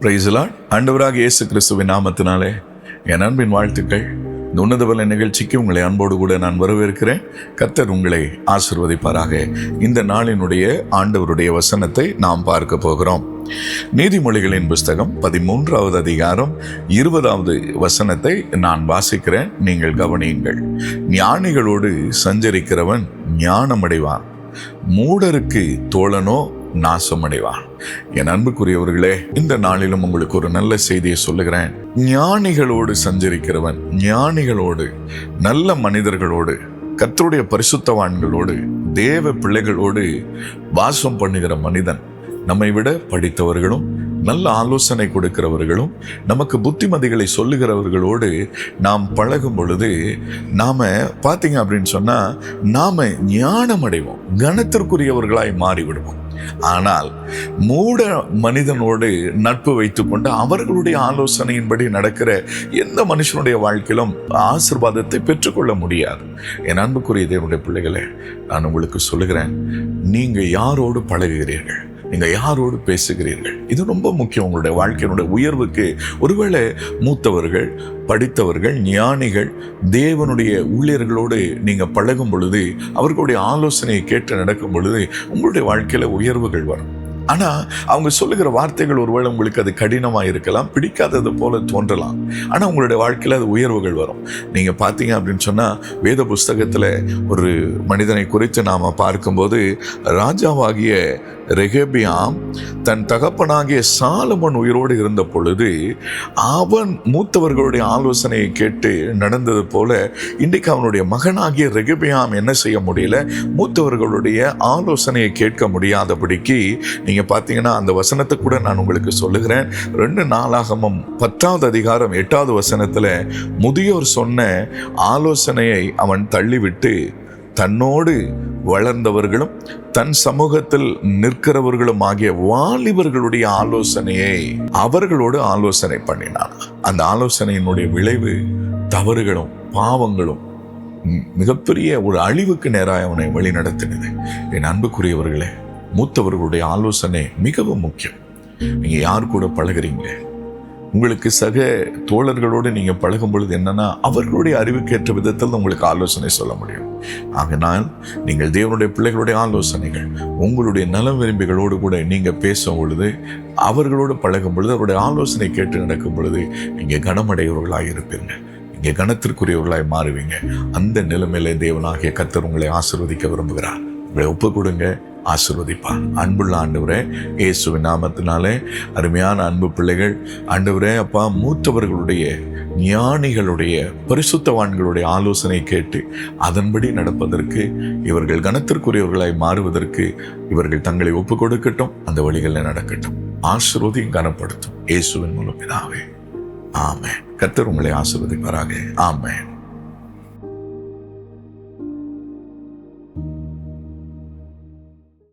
Praise the Lord. ஆண்டவராக இயேசு கிறிஸ்துவின் நாமத்தினாலே என் அன்பின் வாழ்த்துக்கள். இந்த உன்னதபல நிகழ்ச்சிக்கு உங்களை அன்போடு கூட நான் வரவேற்கிறேன். கர்த்தர் உங்களை ஆசீர்வதிப்பாராக. இந்த நாளினுடைய ஆண்டவருடைய வசனத்தை நாம் பார்க்க போகிறோம். நீதிமொழிகளின் புஸ்தகம் 13வது அதிகாரம் 20வது வசனத்தை நான் வாசிக்கிறேன். நீங்கள் கவனியுங்கள். ஞானிகளோடு சஞ்சரிக்கிறவன் ஞானமடைவான், மூடருக்கு தோழனோ நாசமடைவான். என் அன்புக்குரியவர்களே, இந்த நாளிலும் உங்களுக்கு ஒரு நல்ல செய்தியை சொல்லுகிறேன். ஞானிகளோடு சஞ்சரிக்கிறவன், ஞானிகளோடு, நல்ல மனிதர்களோடு, கர்த்தருடைய பரிசுத்தவான்களோடு, தேவ பிள்ளைகளோடு வாசம் பண்ணுகிற மனிதன், நம்மை விட படித்தவர்களும் நல்ல ஆலோசனை கொடுக்கிறவர்களும் நமக்கு புத்திமதிகளை சொல்லுகிறவர்களோடு நாம் பழகும் பொழுது நாம பார்த்தீங்க அப்படின்னு சொன்னா நாம ஞானம் அடைவோம், கனத்திற்குரியவர்களாய் மாறிவிடுவோம். ஆனால் மூட மனிதனோடு நட்பு வைத்துக் கொண்டு அவர்களுடைய ஆலோசனையின்படி நடக்கிற எந்த மனுஷனுடைய வாழ்க்கையிலும் ஆசீர்வாதத்தை பெற்றுக்கொள்ள முடியாது. என் அன்புக்குரிய தேவனுடைய பிள்ளைகளே, நான் உங்களுக்கு சொல்லுகிறேன், நீங்க யாரோடு பழகுகிறீர்கள், நீங்க யாரோடு பேசுகிறீர்கள், இது ரொம்ப முக்கியம். உங்களுடைய வாழ்க்கையினுடைய உயர்வுக்கு ஒருவேளை மூத்தவர்கள், படித்தவர்கள், ஞானிகள், தேவனுடைய ஊழியர்களோடு நீங்க பழகும் பொழுது, அவர்களுடைய ஆலோசனையை கேட்டு நடக்கும் பொழுது உங்களுடைய வாழ்க்கையில உயர்வுகள் வரும். ஆனா அவங்க சொல்லுகிற வார்த்தைகள் ஒருவேளை உங்களுக்கு அது கடினமா இருக்கலாம், பிடிக்காதது போல தோன்றலாம். ஆனா உங்களுடைய வாழ்க்கையில அது உயர்வுகள் வரும். நீங்க பார்த்தீங்க அப்படின்னு சொன்னா, வேத புஸ்தகத்துல ஒரு மனிதனை குறித்து நாம பார்க்கும்போது, ராஜாவாகிய ரெகபியாம் தன் தகப்பனாகிய சாலமோன் உயிரோடு இருந்த பொழுது அவன் மூத்தவர்களுடைய ஆலோசனையை கேட்டு நடந்தது போல இன்றைக்கு அவனுடைய மகனாகிய ரெகபியாம் என்ன செய்ய முடியல, மூத்தவர்களுடைய ஆலோசனையை கேட்க முடியாதபடிக்கு நீங்க பார்த்தீங்கன்னா அந்த வசனத்தை கூட நான் உங்களுக்கு சொல்லுகிறேன். 2 நாளாகமம் 10வது அதிகாரம் 8வது வசனத்துல முதியோர் சொன்ன ஆலோசனையை அவன் தள்ளிவிட்டு தன்னோடு வளர்ந்தவர்களும் தன் சமூகத்தில் நிற்கிறவர்களும் ஆகிய வாலிபர்களுடைய ஆலோசனையை அவர்களோடு ஆலோசனை பண்ணினான். அந்த ஆலோசனையினுடைய விளைவு தவறுகளும் பாவங்களும் மிகப்பெரிய ஒரு அழிவுக்கு நேராக அவனை வழிநடத்தினது. என் அன்புக்குரியவர்களே, மூத்தவர்களுடைய ஆலோசனை மிகவும் முக்கியம். நீங்க யார் கூட பழகுறீங்க, உங்களுக்கு சக தோழர்களோடு நீங்க பழகும் பொழுது என்னன்னா அவர்களுடைய அறிவுக்கேற்ற விதத்தில் உங்களுக்கு ஆலோசனை சொல்ல முடியும். ஆகினால் நீங்கள் தேவனுடைய பிள்ளைகளுடைய ஆலோசனைகள், உங்களுடைய நலம் விரும்பிகளோடு கூட நீங்க பேசும் பொழுது, அவர்களோடு பழகும் பொழுது, அவருடைய ஆலோசனை கேட்டு நடக்கும் பொழுது நீங்க கனமடையவர்களாக இருப்பீங்க, நீங்க கனத்திற்குரியவர்களாய் மாறுவீங்க. அந்த நிலைமையில தேவனாகிய கர்த்தர் உங்களை ஆசீர்வதிக்க விரும்புகிறார். உங்களை ஒப்பு கொடுங்க, ஆசீர்வதிப்பார். அன்புள்ள ஆண்டவரே, இயேசுவின் நாமத்தினாலே அருமையான அன்பு பிள்ளைகள், ஆண்டவரே அப்பா, மூத்தவர்களுடைய ஞானிகளுடைய பரிசுத்தவான்களுடைய ஆலோசனை கேட்டு அதன்படி நடப்பதற்கு, இவர்கள் கனத்திற்குரியவர்களாய் மாறுவதற்கு இவர்கள் தங்களை ஒப்பு கொடுக்கட்டும், அந்த வழிகளில் நடக்கட்டும். ஆசீர்வதியும் கனப்படுத்தும் இயேசுவின் மூலம் பிதாவே, ஆமென். கர்த்தர் உங்களை ஆசீர்வதிப்பாராக. ஆமென்.